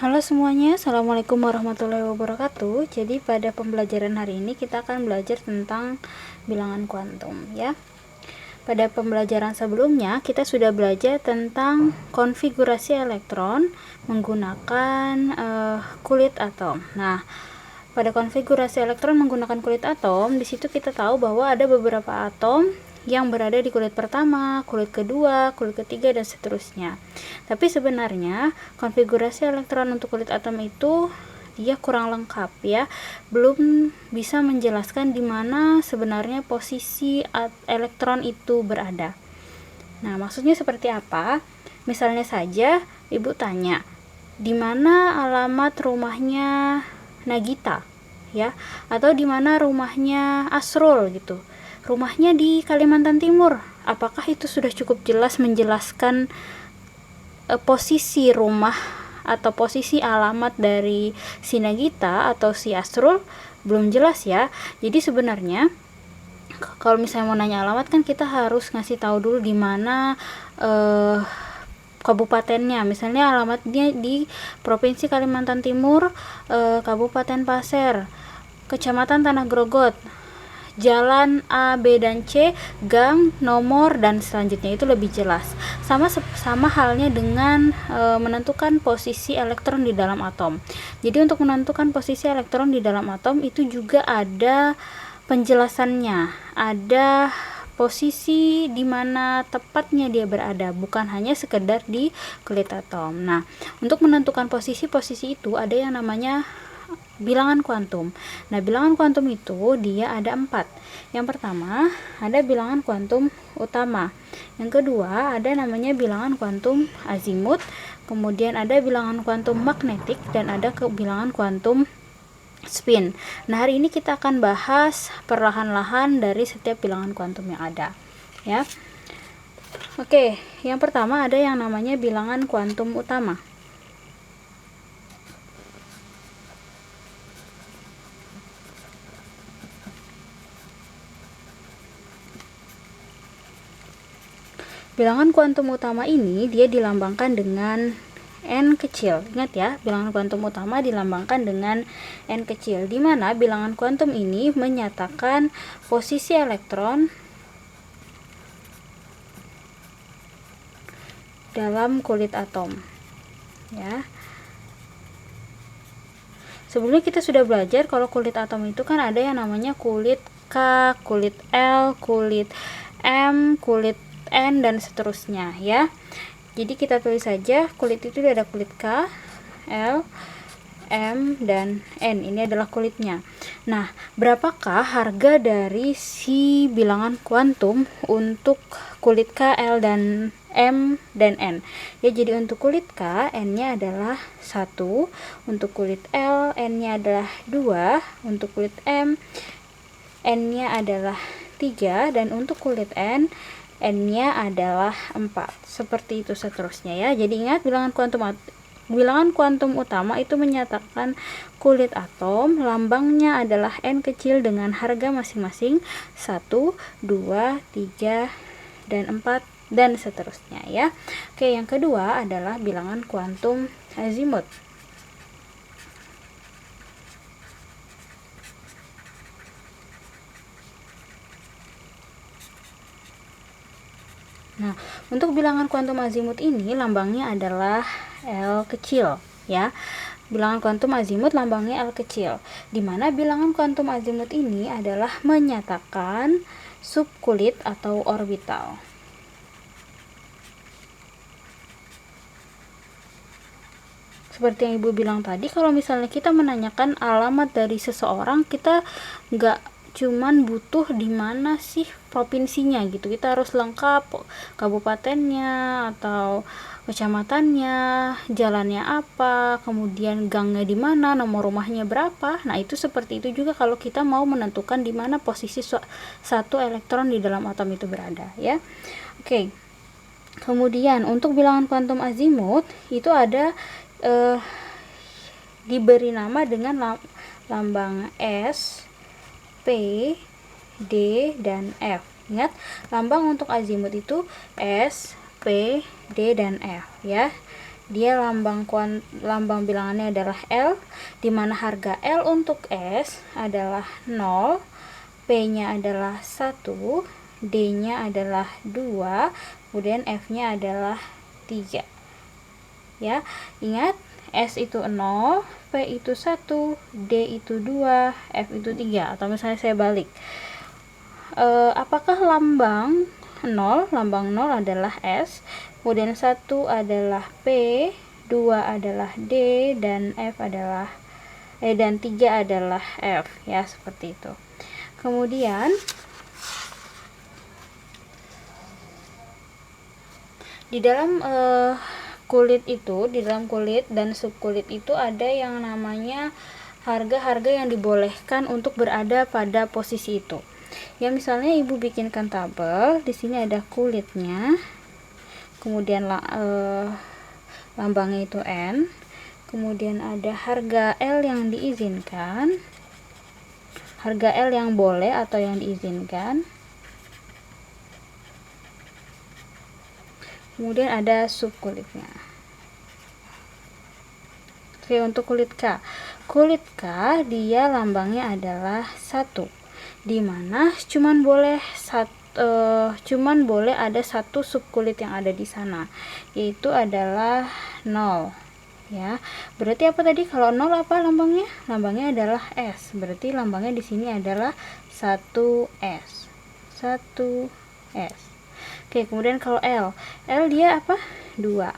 Halo semuanya, Assalamualaikum warahmatullahi wabarakatuh. Jadi pada pembelajaran hari ini kita akan belajar tentang bilangan kuantum ya. Pada pembelajaran sebelumnya kita sudah belajar tentang konfigurasi elektron menggunakan kulit atom. Nah, pada konfigurasi elektron menggunakan kulit atom, di situ kita tahu bahwa ada beberapa atom yang berada di kulit pertama, kulit kedua, kulit ketiga, dan seterusnya. Tapi sebenarnya konfigurasi elektron untuk kulit atom itu dia kurang lengkap ya, belum bisa menjelaskan di mana sebenarnya posisi elektron itu berada. Nah, maksudnya seperti apa? Misalnya saja ibu tanya, di mana alamat rumahnya Nagita ya, atau di mana rumahnya Asrul gitu. Rumahnya di Kalimantan Timur. Apakah itu sudah cukup jelas menjelaskan posisi rumah atau posisi alamat dari si Nagita atau si Asrul? Belum jelas ya. Jadi sebenarnya kalau misalnya mau nanya alamat kan kita harus ngasih tahu dulu di mana kabupatennya. Misalnya alamatnya di Provinsi Kalimantan Timur, Kabupaten Pasir, Kecamatan Tanah Grogot, jalan A, B, dan C, gang, nomor, dan selanjutnya itu lebih jelas. Sama halnya dengan menentukan posisi elektron di dalam atom. Jadi untuk menentukan posisi elektron di dalam atom itu juga ada penjelasannya, ada posisi di mana tepatnya dia berada, bukan hanya sekedar di kulit atom. Nah, untuk menentukan posisi-posisi itu ada yang namanya bilangan kuantum. Nah, bilangan kuantum itu dia ada 4. Yang pertama ada bilangan kuantum utama. Yang kedua ada namanya bilangan kuantum azimut. Kemudian ada bilangan kuantum magnetik dan ada bilangan kuantum spin. Nah, hari ini kita akan bahas perlahan-lahan dari setiap bilangan kuantum yang ada ya. Oke, yang pertama ada yang namanya bilangan kuantum utama. Bilangan kuantum utama ini dia dilambangkan dengan N kecil. Ingat ya, bilangan kuantum utama dilambangkan dengan N kecil, di mana bilangan kuantum ini menyatakan posisi elektron dalam kulit atom. Ya. Sebelumnya kita sudah belajar kalau kulit atom itu kan ada yang namanya kulit K, kulit L, kulit M, kulit N, dan seterusnya ya. Jadi kita tulis saja kulit itu ada kulit K, L, M, dan N. Ini adalah kulitnya. Nah, berapakah harga dari si bilangan kuantum untuk kulit K, L, dan M, dan N? Ya, jadi untuk kulit K, N-nya adalah 1, untuk kulit L, N-nya adalah 2, untuk kulit M, N-nya adalah 3, dan untuk kulit N, N-nya adalah 4. Seperti itu seterusnya ya. Jadi ingat, bilangan kuantum utama itu menyatakan kulit atom, lambangnya adalah N kecil dengan harga masing-masing 1, 2, 3, dan 4, dan seterusnya ya. Oke, yang kedua adalah bilangan kuantum azimut. Nah, untuk bilangan kuantum azimut ini lambangnya adalah L kecil ya. Bilangan kuantum azimut lambangnya L kecil, di mana bilangan kuantum azimut ini adalah menyatakan subkulit atau orbital. Seperti yang Ibu bilang tadi, kalau misalnya kita menanyakan alamat dari seseorang, kita nggak cuman butuh di mana sih provinsinya gitu, kita harus lengkap kabupatennya atau kecamatannya, jalannya apa, kemudian gangnya di mana, nomor rumahnya berapa. Nah, itu seperti itu juga kalau kita mau menentukan di mana posisi satu elektron di dalam atom itu berada ya. Oke. Kemudian untuk bilangan kuantum azimut itu ada diberi nama dengan lambang S, P, D, dan F. Ingat, lambang untuk azimut itu S, P, D, dan F ya. dia lambang bilangannya adalah L, di mana harga L untuk S adalah 0, P-nya adalah 1, D-nya adalah 2, kemudian F-nya adalah 3. Ya, ingat S itu 0, P itu 1, D itu 2, F itu 3. Atau misalnya saya balik, apakah lambang 0 adalah S, kemudian 1 adalah P, 2 adalah D, dan F adalah dan 3 adalah F, ya, seperti itu. Kemudian di dalam kulit dan subkulit itu ada yang namanya harga-harga yang dibolehkan untuk berada pada posisi itu. Ya, misalnya ibu bikinkan tabel, di sini ada kulitnya, kemudian lambangnya itu N, kemudian ada harga L yang diizinkan, harga L yang boleh atau yang diizinkan, kemudian ada subkulitnya. Oke, untuk kulit K dia lambangnya adalah 1, dimana cuman boleh ada satu subkulit yang ada di sana, yaitu adalah 0. Ya, berarti apa tadi? Kalau 0 apa lambangnya? Lambangnya adalah S. Berarti lambangnya di sini adalah 1S. 1S. Oke, kemudian kalau L dia apa? 2.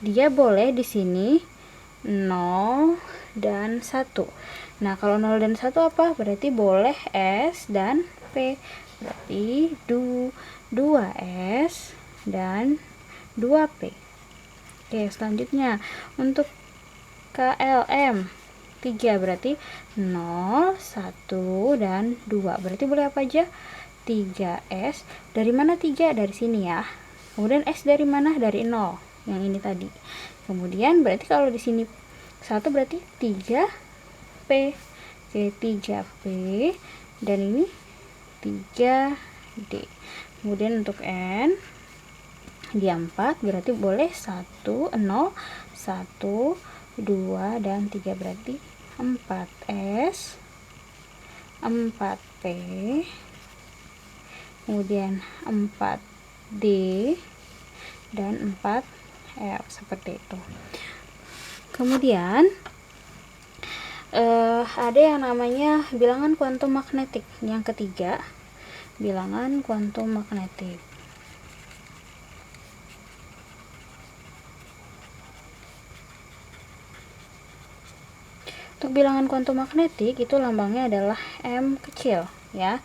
Dia boleh di sini 0 dan 1. Nah, kalau 0 dan 1 apa? Berarti boleh S dan P. Berarti 2S dan 2P. Oke, selanjutnya untuk KLM 3, berarti 0, 1, dan 2. Berarti boleh apa aja? 3S. Dari mana 3? Dari sini ya. Kemudian S dari mana? Dari 0. Yang ini tadi. Kemudian berarti kalau di sini 1 berarti 3P. Oke, 3P. Dan ini 3D. Kemudian untuk N dia 4, berarti boleh 1, 0, 1, 2, dan 3, berarti 4S, 4P, kemudian 4D, dan 4F, seperti itu. Kemudian ada yang namanya bilangan kuantum magnetik. Yang ketiga, bilangan kuantum magnetik. Untuk bilangan kuantum magnetik itu lambangnya adalah M kecil, ya.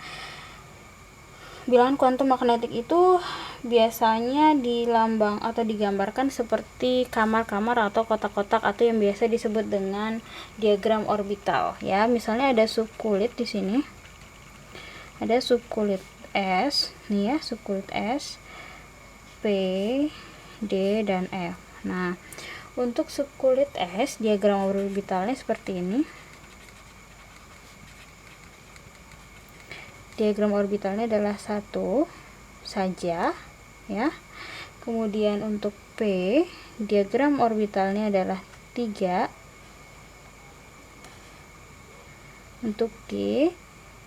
Bilangan kuantum magnetik itu biasanya dilambang atau digambarkan seperti kamar-kamar atau kotak-kotak atau yang biasa disebut dengan diagram orbital, ya. Misalnya ada subkulit di sini. Ada subkulit S, nih ya, subkulit S, P, D, dan F. Nah, untuk subkulit S, diagram orbitalnya seperti ini. Diagram orbitalnya adalah 1 saja, ya. Kemudian untuk P, diagram orbitalnya adalah 3. Untuk D,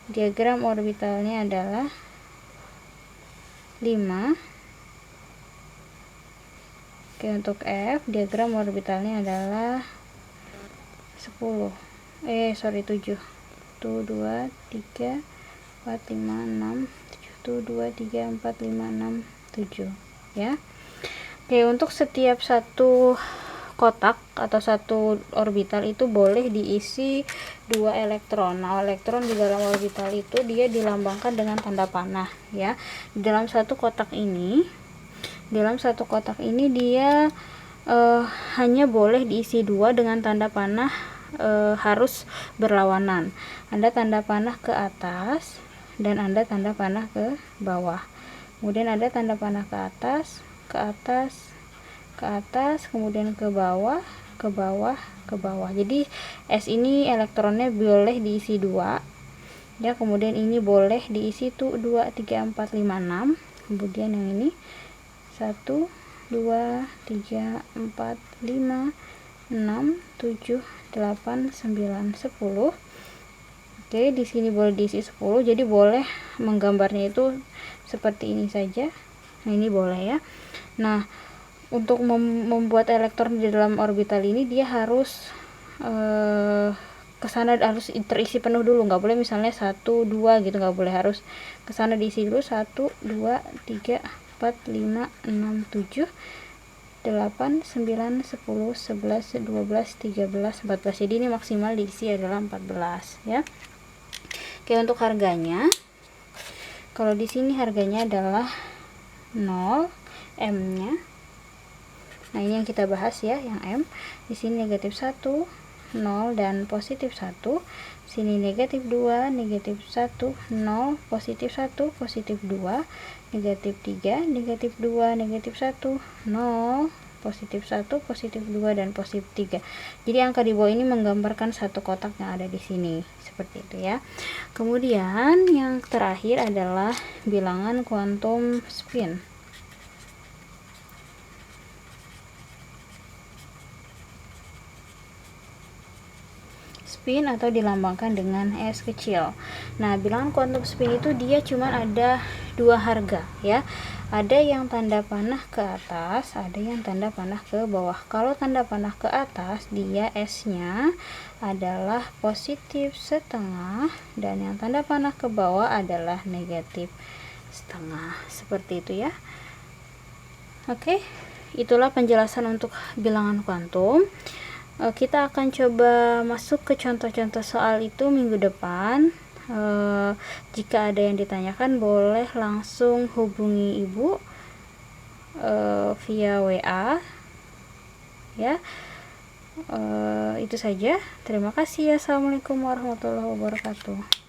diagram orbitalnya adalah 5. Oke, untuk F, diagram orbitalnya adalah 7. 1, 2, 3, 4, 5, 6, 7, 2, 3, 4, 5, 6, 7, ya. Oke, untuk setiap satu kotak atau satu orbital itu boleh diisi 2 elektron. Nah, elektron di dalam orbital itu dia dilambangkan dengan tanda panah, ya. Dalam satu kotak ini dia hanya boleh diisi 2 dengan tanda panah harus berlawanan. Ada tanda panah ke atas dan ada tanda panah ke bawah. Kemudian ada tanda panah ke atas, ke atas, ke atas, kemudian ke bawah, ke bawah, ke bawah. Jadi S ini elektronnya boleh diisi 2. Ya, kemudian ini boleh diisi tuh 2, 3, 4, 5, 6. Kemudian yang ini 1, 2, 3, 4, 5, 6, 7, 8, 9, 10. Oke, di sini boleh diisi 10, jadi boleh menggambarnya itu seperti ini saja. Nah, ini boleh ya. Nah, untuk membuat elektron di dalam orbital ini dia harus kesana harus terisi penuh dulu, nggak boleh misalnya 1, 2 gitu, nggak boleh, harus kesana diisi dulu 1, 2, 3, 4, 5, 6, 7, 8, 9, 10, 11, 12, 13, 14. Jadi ini maksimal diisi adalah 14 ya. Oke, untuk harganya, kalau di sini harganya adalah 0, M-nya. Nah, ini yang kita bahas ya, yang M. Di sini negatif 1, 0 dan positif 1. Sini negatif 2, negatif 1, 0, positif 1, positif 2, negatif 3, negatif 2, negatif 1, 0, positif 1, positif 2 dan positif 3. Jadi angka di bawah ini menggambarkan satu kotak yang ada di sini. Seperti itu ya. Kemudian yang terakhir adalah bilangan kuantum spin. Spin atau dilambangkan dengan S kecil. Nah, bilangan kuantum spin itu dia cuma ada dua harga ya. Ada yang tanda panah ke atas, ada yang tanda panah ke bawah. Kalau tanda panah ke atas, dia S-nya adalah positif setengah, dan yang tanda panah ke bawah adalah negatif setengah. Seperti itu ya. Oke, itulah penjelasan untuk bilangan kuantum. Kita akan coba masuk ke contoh-contoh soal itu minggu depan. Jika ada yang ditanyakan, boleh langsung hubungi ibu via WA ya. Itu saja, terima kasih. Assalamualaikum warahmatullahi wabarakatuh.